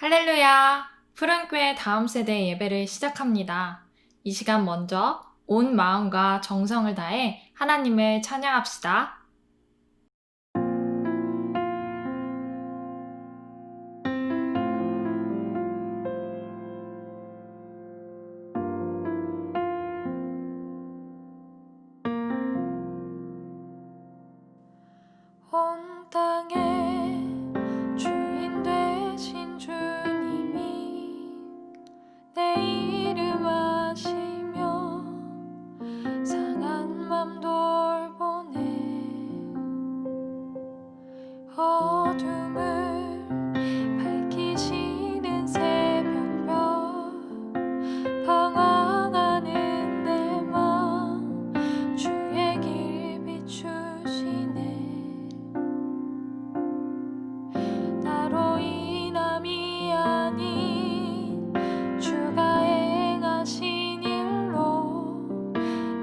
할렐루야! 푸른교회 다음 세대 예배를 시작합니다. 이 시간 먼저 온 마음과 정성을 다해 하나님을 찬양합시다. 온 땅의 주인 되신 주님이 내 이름 아시며 상한 맘 돌보네. 어둠을 밝히시는 새벽별 방황하는 내 맘 주의 길 비추시네. 나로 인함이 아닌 주가 행하신 일로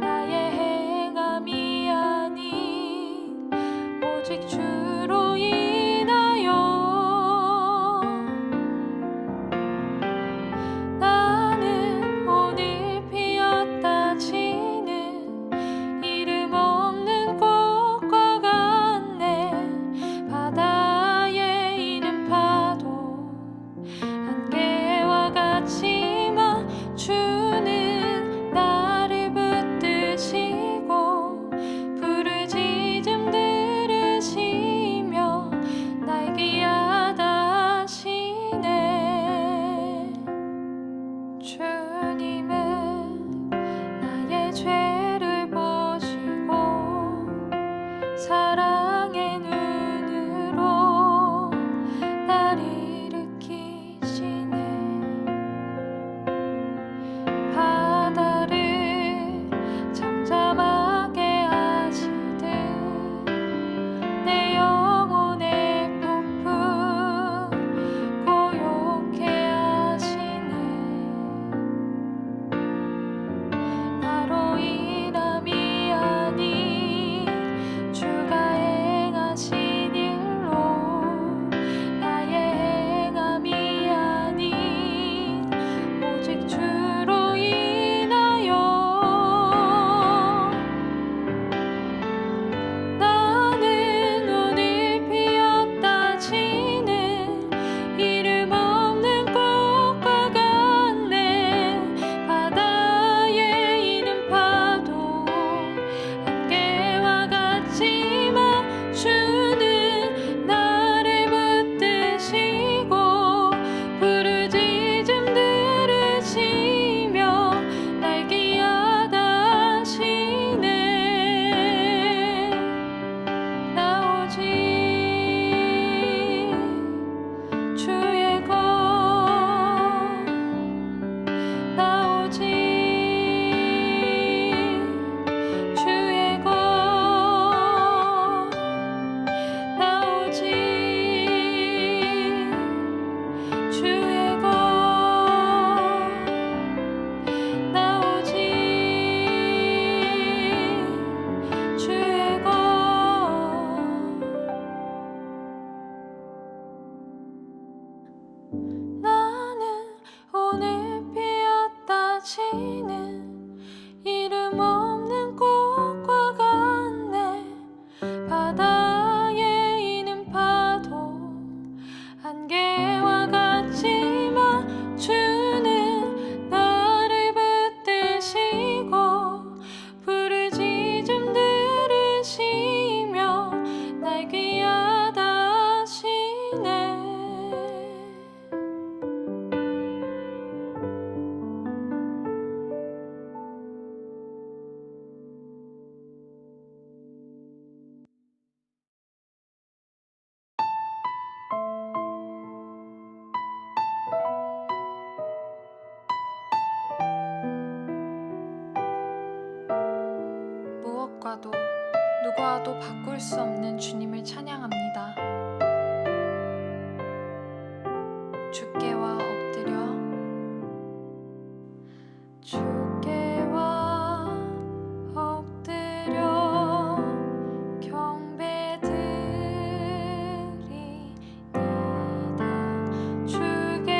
나의 행함이 아닌 오직 주로 인하여 나는 오늘 피었다 지는 이름 없는 꽃과 같네. 바다에 있는 파도 안개와 같이 주는 나를 붙드시고 부르짖음 들으시며 날 귀하다 하시네. 주님은 나의 죄를 보시고 사랑의 눈으로 날 일으키시네. 바다를 잠잠하게 하시듯 내 영혼의 폭풍 고요케 하시네. 나로 인함이 아닌 주가 행하신 일로 나의 행함이 아닌 오직 주로 인하여 나는 오늘 피었다 지는 이름 없는 꽃과 같네. 바다에 있는 파도 안개와 같이 주는 나를 붙드시고 부르짖음 들으시며 날 귀하다 하시네. 나 오직 주의 것, 나 오직 주의 것, 나 오직 주의 것, 나 오직 주의 것. 나는 오늘 피었다 지는 이름 없는 꽃과 같네. 바다에 있는 파도 안개와 같이 주는 나를 붙드시고 부르짖음 들으시며 날 귀하다 하시네. 무엇과도 누구와도 바꿀 수 없는 주님을 찬양합니다. 주께와 엎드려 주께와 엎드려 경배드리니다. 주께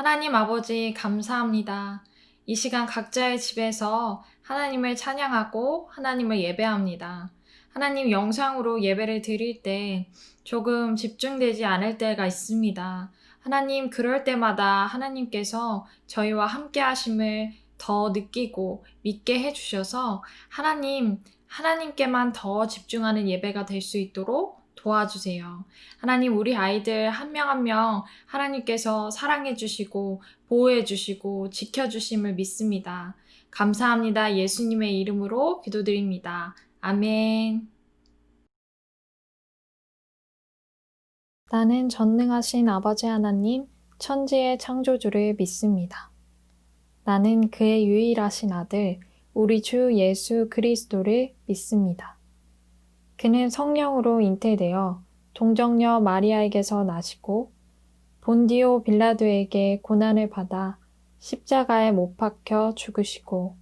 하나님 아버지 감사합니다. 이 시간 각자의 집에서 하나님을 찬양하고 하나님을 예배합니다. 하나님 영상으로 예배를 드릴 때 조금 집중되지 않을 때가 있습니다. 하나님 그럴 때마다 하나님께서 저희와 함께 하심을 더 느끼고 믿게 해주셔서 하나님께만 더 집중하는 예배가 될 수 있도록 도와주세요. 하나님 우리 아이들 한 명 한 명 하나님께서 사랑해 주시고 보호해 주시고 지켜 주심을 믿습니다. 감사합니다. 예수님의 이름으로 기도드립니다. 아멘. 나는 전능하신 아버지 하나님, 천지의 창조주를 믿습니다. 나는 그의 유일하신 아들, 우리 주 예수 그리스도를 믿습니다. 그는 성령으로 잉태되어 동정녀 마리아에게서 나시고 본디오 빌라도에게 고난을 받아 십자가에 못 박혀 죽으시고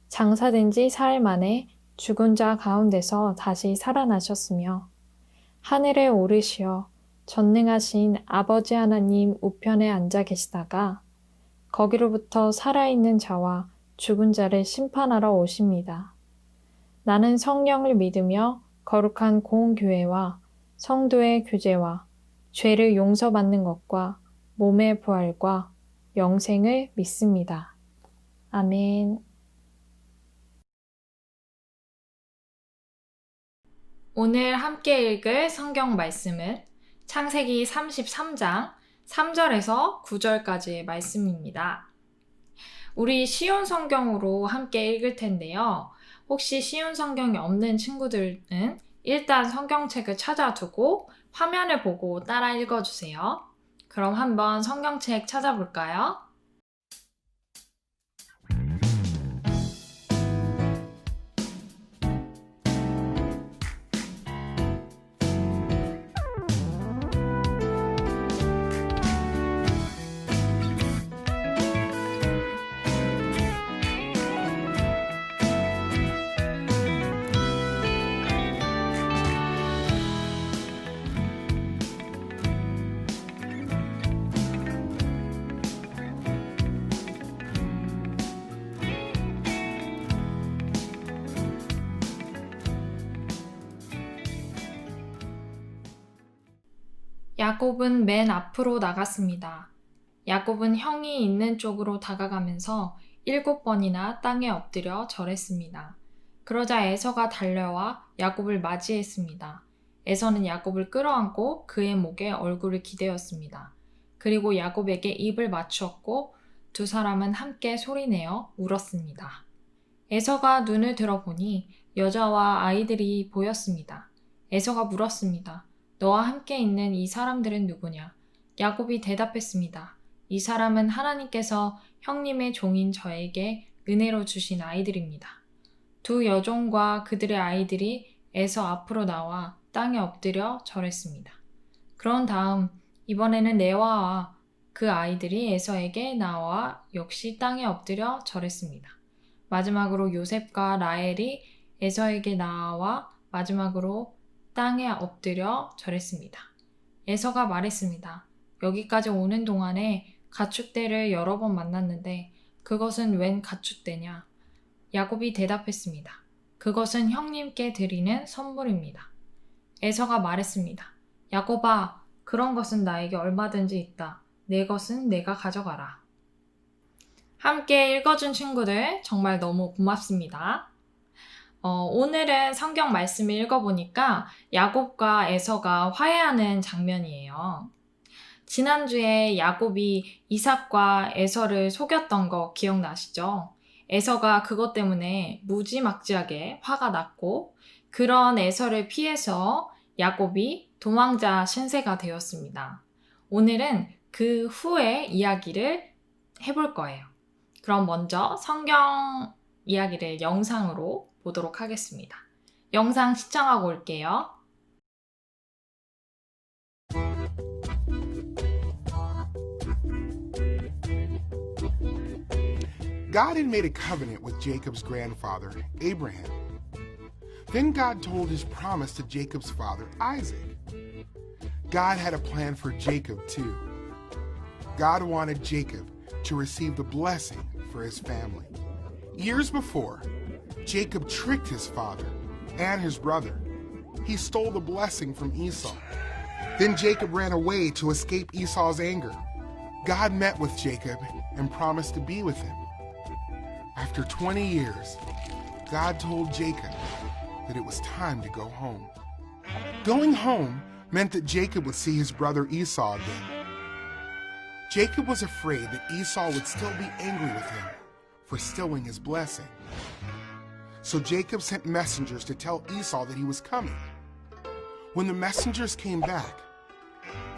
장사된 지 사흘 만에 죽은 자 가운데서 다시 살아나셨으며 하늘에 오르시어 전능하신 아버지 하나님 우편에 앉아 계시다가 거기로부터 살아있는 자와 죽은 자를 심판하러 오십니다. 나는 성령을 믿으며 거룩한 공교회와 성도의 교제와 죄를 용서받는 것과 몸의 부활과 영생을 믿습니다. 아멘. 오늘 함께 읽을 성경 말씀은 창세기 33장 3절에서 9절까지의 말씀입니다. 우리 쉬운 성경으로 함께 읽을 텐데요. 혹시 쉬운 성경이 없는 친구들은 일단 성경책을 찾아두고 화면을 보고 따라 읽어주세요. 그럼 한번 성경책 찾아볼까요? 야곱은 맨 앞으로 나갔습니다. 야곱은 형이 있는 쪽으로 다가가면서 7번이나 땅에 엎드려 절했습니다. 그러자 에서가 달려와 야곱을 맞이했습니다. 에서는 야곱을 끌어안고 그의 목에 얼굴을 기대었습니다. 그리고 야곱에게 입을 맞추었고 두 사람은 함께 소리내어 울었습니다. 에서가 눈을 들어보니 여자와 아이들이 보였습니다. 에서가 물었습니다. 너와 함께 있는 이 사람들은 누구냐? 야곱이 대답했습니다. 이 사람은 하나님께서 형님의 종인 저에게 은혜로 주신 아이들입니다. 두 여종과 그들의 아이들이 에서 앞으로 나와 땅에 엎드려 절했습니다. 그런 다음 이번에는 레아와 그 아이들이 에서에게 나와 역시 땅에 엎드려 절했습니다. 마지막으로 요셉과 라헬이 에서에게 나와 마지막으로 땅에 엎드려 절했습니다. 에서가 말했습니다. 여기까지 오는 동안에 가축대를 여러 번 만났는데 그것은 웬 가축대냐? 야곱이 대답했습니다. 그것은 형님께 드리는 선물입니다. 에서가 말했습니다. 야곱아, 그런 것은 나에게 얼마든지 있다. 내 것은 내가 가져가라. 함께 읽어준 친구들 정말 너무 고맙습니다. 오늘은 성경 말씀을 읽어보니까 야곱과 에서가 화해하는 장면이에요. 지난주에 야곱이 이삭과 에서를 속였던 거 기억나시죠? 에서가 그것 때문에 무지막지하게 화가 났고 그런 에서를 피해서 야곱이 도망자 신세가 되었습니다. 오늘은 그 후의 이야기를 해볼 거예요. 그럼 먼저 성경 이야기를 영상으로 보도록 하겠습니다. 영상 시청하고 올게요. God had made a covenant with Jacob's grandfather, Abraham. Then God told his promise to Jacob's father, Isaac. God had a plan for Jacob, too. God wanted Jacob to receive the blessing for his family. Years before, Jacob tricked his father and his brother. He stole the blessing from Esau. Then Jacob ran away to escape Esau's anger. God met with Jacob and promised to be with him. After 20 years, God told Jacob that it was time to go home. Going home meant that Jacob would see his brother Esau again. Jacob was afraid that Esau would still be angry with him for stealing his blessing. So Jacob sent messengers to tell Esau that he was coming. When the messengers came back,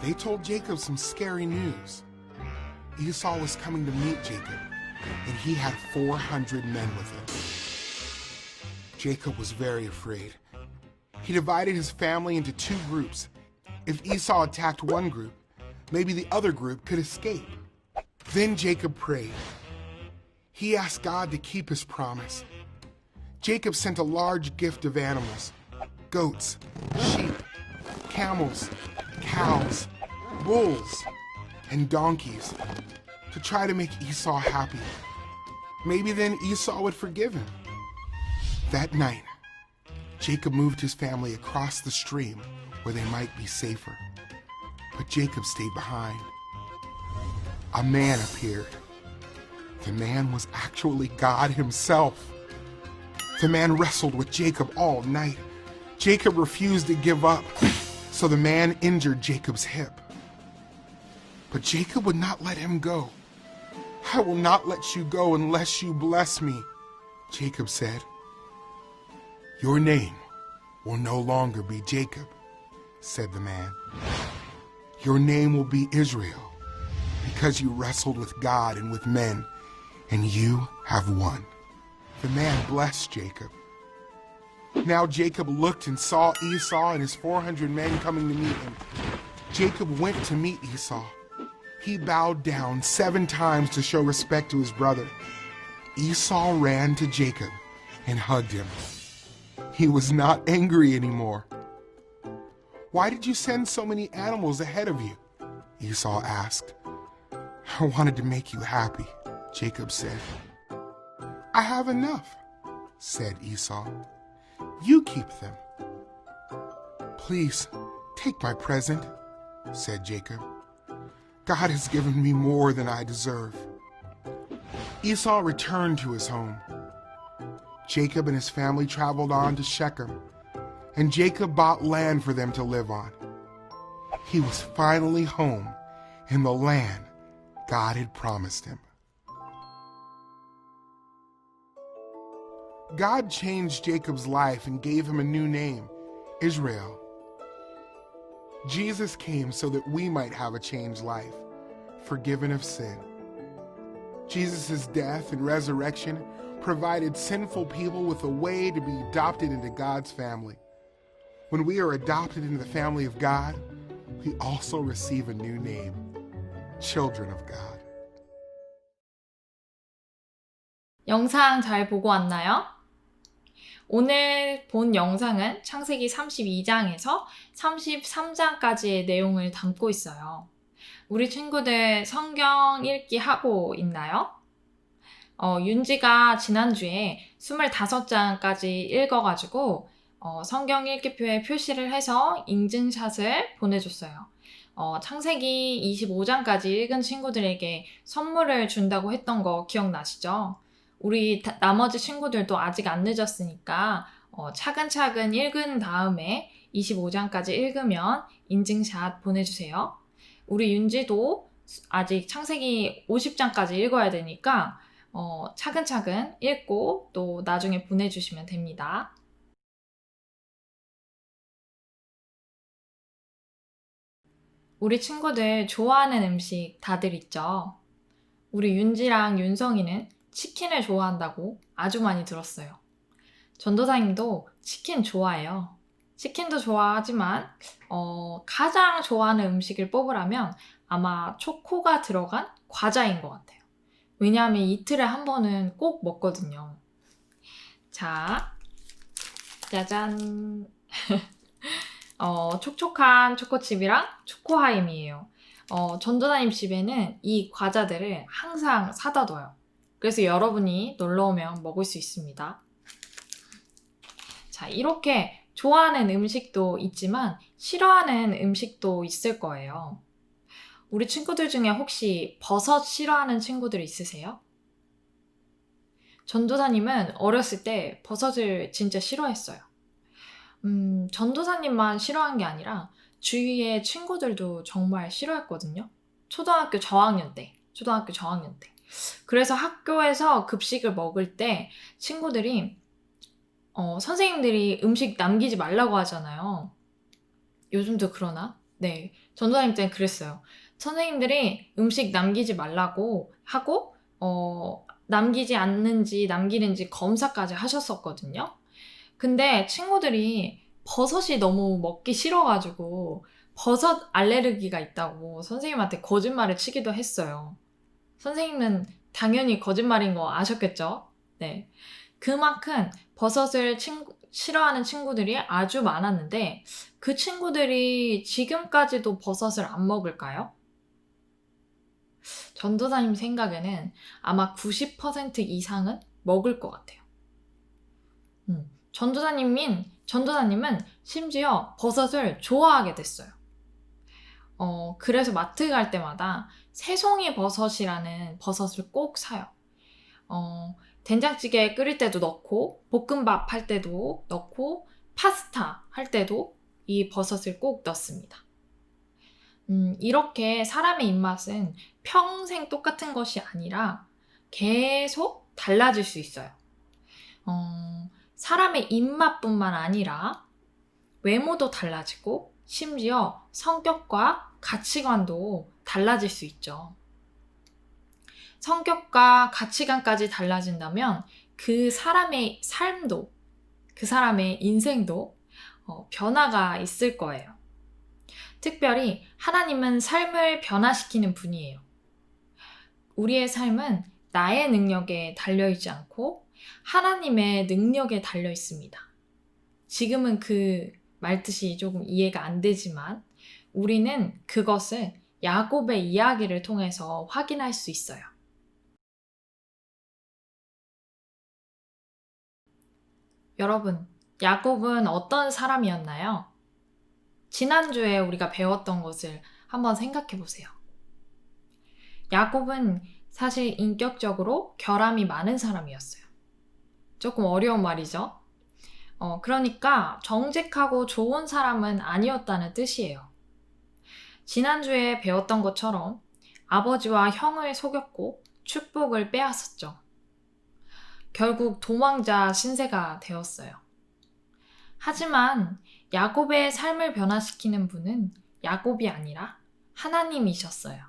they told Jacob some scary news. Esau was coming to meet Jacob, and he had 400 men with him. Jacob was very afraid. He divided his family into 2 groups. If Esau attacked one group, maybe the other group could escape. Then Jacob prayed. He asked God to keep his promise. Jacob sent a large gift of animals: goats, sheep, camels, cows, bulls, and donkeys, to try to make Esau happy. Maybe then Esau would forgive him. That night, Jacob moved his family across the stream where they might be safer. But Jacob stayed behind. A man appeared. The man was actually God himself. The man wrestled with Jacob all night. Jacob refused to give up, so the man injured Jacob's hip. But Jacob would not let him go. "I will not let you go unless you bless me," Jacob said. "Your name will no longer be Jacob," said the man. "Your name will be Israel, because you wrestled with God and with men, and you have won." The man blessed Jacob. Now Jacob looked and saw Esau and his 400 men coming to meet him. Jacob went to meet Esau. He bowed down 7 times to show respect to his brother. Esau ran to Jacob and hugged him. He was not angry anymore. "Why did you send so many animals ahead of you?" Esau asked. "I wanted to make you happy," Jacob said. "I have enough," said Esau. "You keep them." "Please, take my present," said Jacob. "God has given me more than I deserve." Esau returned to his home. Jacob and his family traveled on to Shechem, and Jacob bought land for them to live on. He was finally home in the land God had promised him. God changed Jacob's life and gave him a new name, Israel. Jesus came so that we might have a changed life, forgiven of sin. Jesus' death and resurrection provided sinful people with a way to be adopted into God's family. When we are adopted into the family of God, we also receive a new name, children of God. 영상 잘 보고 왔나요? 오늘 본 영상은 창세기 32장에서 33장까지의 내용을 담고 있어요. 우리 친구들 성경 읽기 하고 있나요? 윤지가 지난주에 25장까지 읽어가지고 성경 읽기표에 표시를 해서 인증샷을 보내줬어요. 창세기 25장까지 읽은 친구들에게 선물을 준다고 했던 거 기억나시죠? 우리 나머지 친구들도 아직 안 늦었으니까 차근차근 읽은 다음에 25장까지 읽으면 인증샷 보내주세요. 우리 윤지도 아직 창세기 50장까지 읽어야 되니까 차근차근 읽고 또 나중에 보내주시면 됩니다. 우리 친구들 좋아하는 음식 다들 있죠? 우리 윤지랑 윤성이는 치킨을 좋아한다고 아주 많이 들었어요. 전도사님도 치킨 좋아해요. 치킨도 좋아하지만 가장 좋아하는 음식을 뽑으라면 아마 초코가 들어간 과자인 것 같아요. 왜냐하면 이틀에 한 번은 꼭 먹거든요. 자, 짜잔. 촉촉한 초코칩이랑 초코하임이에요. 전도사님 집에는 이 과자들을 항상 사다 둬요. 그래서 여러분이 놀러 오면 먹을 수 있습니다. 자, 이렇게 좋아하는 음식도 있지만 싫어하는 음식도 있을 거예요. 우리 친구들 중에 혹시 버섯 싫어하는 친구들 있으세요? 전도사님은 어렸을 때 버섯을 진짜 싫어했어요. 전도사님만 싫어한 게 아니라 주위의 친구들도 정말 싫어했거든요. 초등학교 저학년 때. 그래서 학교에서 급식을 먹을 때 친구들이 선생님들이 음식 남기지 말라고 하잖아요. 요즘도 그러나? 네. 전도사님 때는 그랬어요. 선생님들이 음식 남기지 말라고 하고, 남기지 않는지 남기는지 검사까지 하셨었거든요. 근데 친구들이 버섯이 너무 먹기 싫어가지고 버섯 알레르기가 있다고 선생님한테 거짓말을 치기도 했어요. 선생님은 당연히 거짓말인 거 아셨겠죠? 네. 그만큼 버섯을 싫어하는 친구들이 아주 많았는데 그 친구들이 지금까지도 버섯을 안 먹을까요? 전도사님 생각에는 아마 90% 이상은 먹을 것 같아요. 전도사님은 심지어 버섯을 좋아하게 됐어요. 그래서 마트 갈 때마다 새송이 버섯이라는 버섯을 꼭 사요. 된장찌개 끓일 때도 넣고, 볶음밥 할 때도 넣고, 파스타 할 때도 이 버섯을 꼭 넣습니다. 이렇게 사람의 입맛은 평생 똑같은 것이 아니라 계속 달라질 수 있어요. 사람의 입맛뿐만 아니라 외모도 달라지고 심지어 성격과 가치관도 달라질 수 있죠. 성격과 가치관까지 달라진다면 그 사람의 삶도, 그 사람의 인생도 변화가 있을 거예요. 특별히 하나님은 삶을 변화시키는 분이에요. 우리의 삶은 나의 능력에 달려있지 않고 하나님의 능력에 달려 있습니다. 지금은 그 말뜻이 조금 이해가 안 되지만 우리는 그것을 야곱의 이야기를 통해서 확인할 수 있어요. 여러분, 야곱은 어떤 사람이었나요? 지난주에 우리가 배웠던 것을 한번 생각해 보세요. 야곱은 사실 인격적으로 결함이 많은 사람이었어요. 조금 어려운 말이죠. 그러니까 정직하고 좋은 사람은 아니었다는 뜻이에요. 지난주에 배웠던 것처럼 아버지와 형을 속였고 축복을 빼앗았죠. 결국 도망자 신세가 되었어요. 하지만 야곱의 삶을 변화시키는 분은 야곱이 아니라 하나님이셨어요.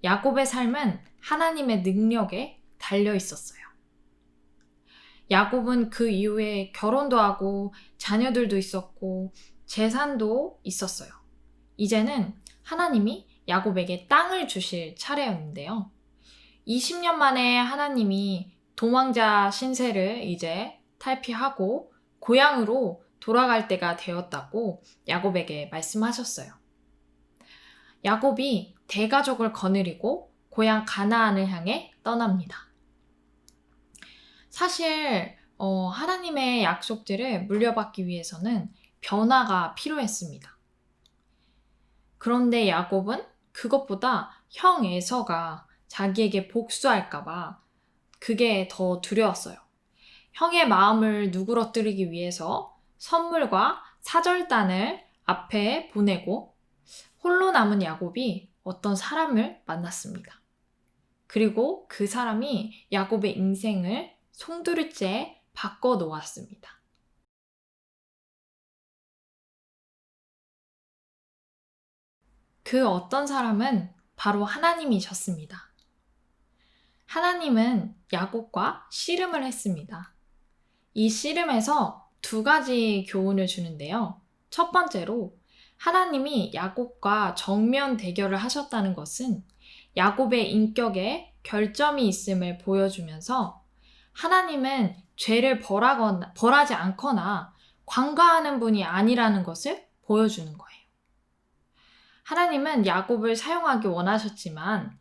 야곱의 삶은 하나님의 능력에 달려 있었어요. 야곱은 그 이후에 결혼도 하고 자녀들도 있었고 재산도 있었어요. 이제는 하나님이 야곱에게 땅을 주실 차례였는데요. 20년 만에 하나님이 도망자 신세를 이제 탈피하고 고향으로 돌아갈 때가 되었다고 야곱에게 말씀하셨어요. 야곱이 대가족을 거느리고 고향 가나안을 향해 떠납니다. 사실 하나님의 약속들을 물려받기 위해서는 변화가 필요했습니다. 그런데 야곱은 그것보다 형 에서가 자기에게 복수할까봐 그게 더 두려웠어요. 형의 마음을 누그러뜨리기 위해서 선물과 사절단을 앞에 보내고 홀로 남은 야곱이 어떤 사람을 만났습니다. 그리고 그 사람이 야곱의 인생을 송두리째 바꿔 놓았습니다. 그 어떤 사람은 바로 하나님이셨습니다. 하나님은 야곱과 씨름을 했습니다. 이 씨름에서 두 가지 교훈을 주는데요. 첫 번째로 하나님이 야곱과 정면 대결을 하셨다는 것은 야곱의 인격에 결점이 있음을 보여주면서 하나님은 죄를 벌하지 않거나 관가하는 분이 아니라는 것을 보여주는 거예요. 하나님은 야곱을 사용하기 원하셨지만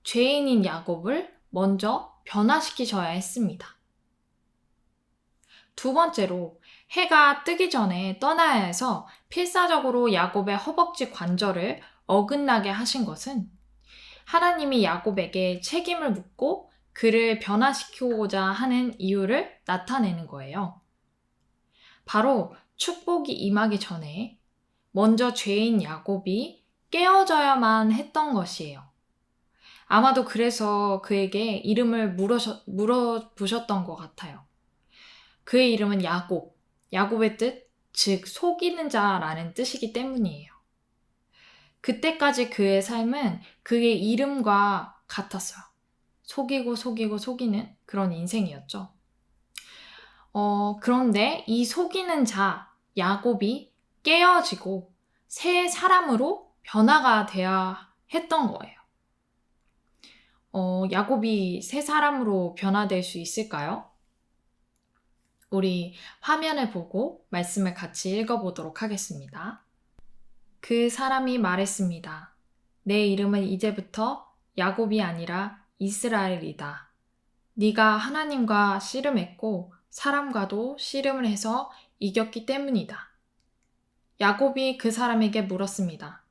죄인인 야곱을 먼저 변화시키셔야 했습니다. 두 번째로 해가 뜨기 전에 떠나야 해서 필사적으로 야곱의 허벅지 관절을 어긋나게 하신 것은 하나님이 야곱에게 책임을 묻고 그를 변화시키고자 하는 이유를 나타내는 거예요. 바로 축복이 임하기 전에 먼저 죄인 야곱이 깨어져야만 했던 것이에요. 아마도 그래서 그에게 이름을 물어보셨던 것 같아요. 그의 이름은 야곱의 뜻, 즉 속이는 자라는 뜻이기 때문이에요. 그때까지 그의 삶은 그의 이름과 같았어요. 속이는 그런 인생이었죠. 그런데 이 속이는 자, 야곱이 깨어지고 새 사람으로 변화가 되어야 했던 거예요. 야곱이 새 사람으로 변화될 수 있을까요? 우리 화면을 보고 말씀을 같이 읽어보도록 하겠습니다. 그 사람이 말했습니다. 내 이름은 이제부터 야곱이 아니라 이스라엘이다. 네가 하나님과 씨름했고 사람과도 씨름을 해서 이겼기 때문이다. 야곱이 그 사람에게 물었습니다.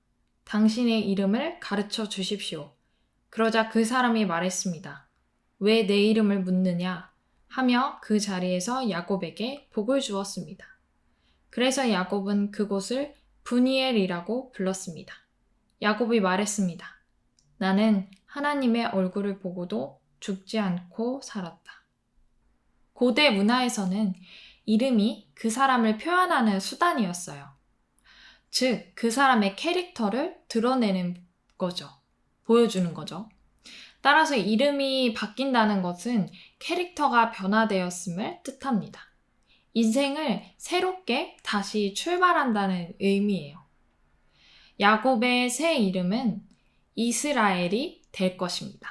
당신의 이름을 가르쳐 주십시오. 그러자 그 사람이 말했습니다. 왜 내 이름을 묻느냐? 하며 그 자리에서 야곱에게 복을 주었습니다. 그래서 야곱은 그곳을 브니엘이라고 불렀습니다. 야곱이 말했습니다. 나는 하나님의 얼굴을 보고도 죽지 않고 살았다. 고대 문화에서는 이름이 그 사람을 표현하는 수단이었어요. 즉, 그 사람의 캐릭터를 드러내는 거죠. 보여주는 거죠. 따라서 이름이 바뀐다는 것은 캐릭터가 변화되었음을 뜻합니다. 인생을 새롭게 다시 출발한다는 의미예요. 야곱의 새 이름은 이스라엘이 될 것입니다.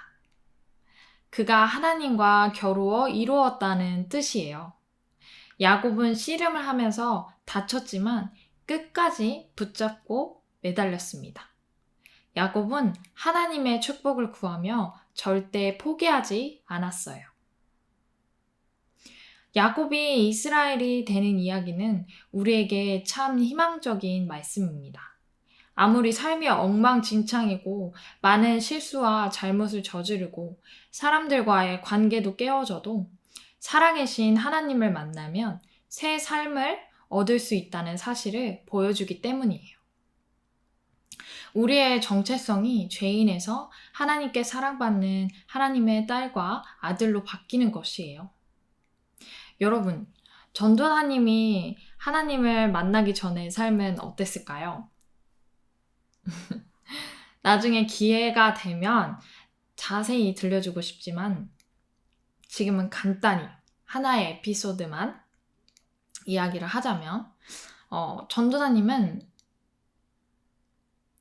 그가 하나님과 겨루어 이루었다는 뜻이에요. 야곱은 씨름을 하면서 다쳤지만 끝까지 붙잡고 매달렸습니다. 야곱은 하나님의 축복을 구하며 절대 포기하지 않았어요. 야곱이 이스라엘이 되는 이야기는 우리에게 참 희망적인 말씀입니다. 아무리 삶이 엉망진창이고 많은 실수와 잘못을 저지르고 사람들과의 관계도 깨어져도 살아계신 하나님을 만나면 새 삶을 얻을 수 있다는 사실을 보여주기 때문이에요. 우리의 정체성이 죄인에서 하나님께 사랑받는 하나님의 딸과 아들로 바뀌는 것이에요. 여러분, 전도사님이 하나님을 만나기 전의 삶은 어땠을까요? 나중에 기회가 되면 자세히 들려주고 싶지만 지금은 간단히 하나의 에피소드만 이야기를 하자면 전도사님은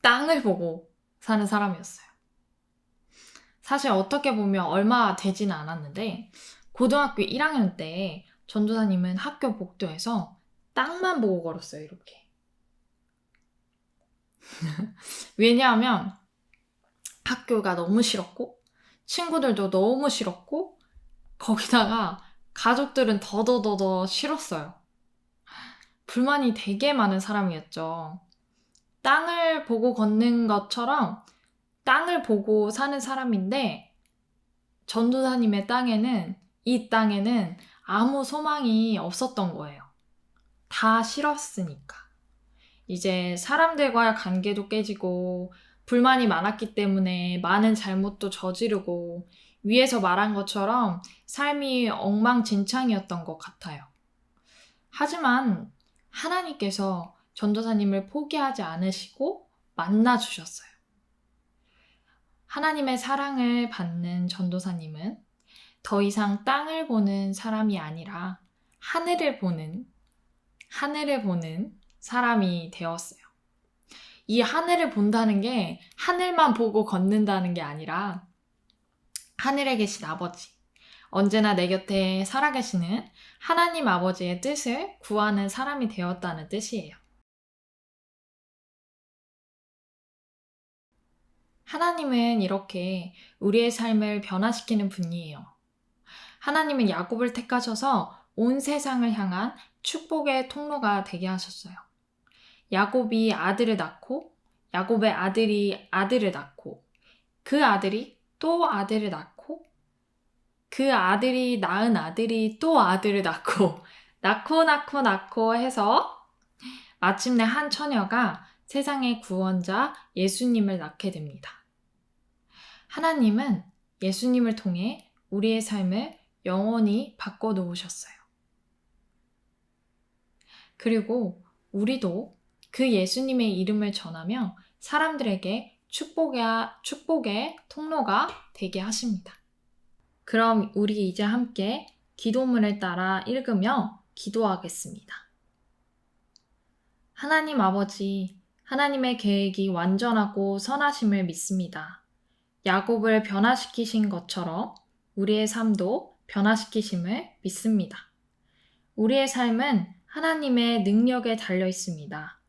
땅을 보고 사는 사람이었어요. 사실 어떻게 보면 얼마 되지는 않았는데 고등학교 1학년 때 전도사님은 학교 복도에서 땅만 보고 걸었어요. 이렇게. 왜냐하면 학교가 너무 싫었고 친구들도 너무 싫었고 거기다가 가족들은 더더더더 싫었어요. 불만이 되게 많은 사람이었죠. 땅을 보고 걷는 것처럼 땅을 보고 사는 사람인데 전도사님의 이 땅에는 아무 소망이 없었던 거예요. 다 싫었으니까. 이제 사람들과의 관계도 깨지고 불만이 많았기 때문에 많은 잘못도 저지르고 위에서 말한 것처럼 삶이 엉망진창이었던 것 같아요. 하지만 하나님께서 전도사님을 포기하지 않으시고 만나주셨어요. 하나님의 사랑을 받는 전도사님은 더 이상 땅을 보는 사람이 아니라 하늘을 보는 사람이 되었어요. 이 하늘을 본다는 게 하늘만 보고 걷는다는 게 아니라 하늘에 계신 아버지, 언제나 내 곁에 살아계시는 하나님 아버지의 뜻을 구하는 사람이 되었다는 뜻이에요. 하나님은 이렇게 우리의 삶을 변화시키는 분이에요. 하나님은 야곱을 택하셔서 온 세상을 향한 축복의 통로가 되게 하셨어요. 야곱이 아들을 낳고, 야곱의 아들이 아들을 낳고, 그 아들이 또 아들을 낳고, 그 아들이 낳은 아들이 또 아들을 낳고, 낳고 해서 마침내 한 처녀가 세상의 구원자 예수님을 낳게 됩니다. 하나님은 예수님을 통해 우리의 삶을 영원히 바꿔놓으셨어요. 그리고 우리도 그 예수님의 이름을 전하며 사람들에게 축복의 통로가 되게 하십니다. 그럼 우리 이제 함께 기도문을 따라 읽으며 기도하겠습니다. 하나님 아버지, 하나님의 계획이 완전하고 선하심을 믿습니다. 야곱을 변화시키신 것처럼 우리의 삶도 변화시키심을 믿습니다. 우리의 삶은 하나님의 능력에 달려 있습니다.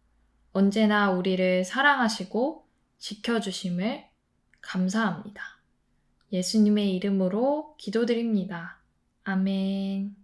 언제나 우리를 사랑하시고 지켜주심을 감사합니다. 예수님의 이름으로 기도드립니다. 아멘.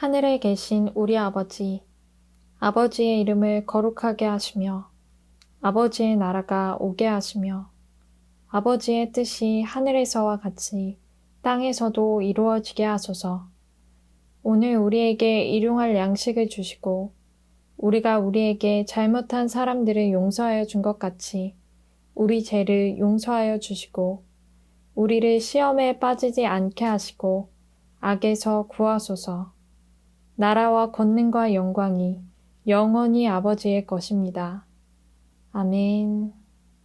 하늘에 계신 우리 아버지, 아버지의 이름을 거룩하게 하시며 아버지의 나라가 오게 하시며 아버지의 뜻이 하늘에서와 같이 땅에서도 이루어지게 하소서. 오늘 우리에게 일용할 양식을 주시고 우리가 우리에게 잘못한 사람들을 용서하여 준 것 같이 우리 죄를 용서하여 주시고 우리를 시험에 빠지지 않게 하시고 악에서 구하소서. 나라와 권능과 영광이 영원히 아버지의 것입니다. 아멘.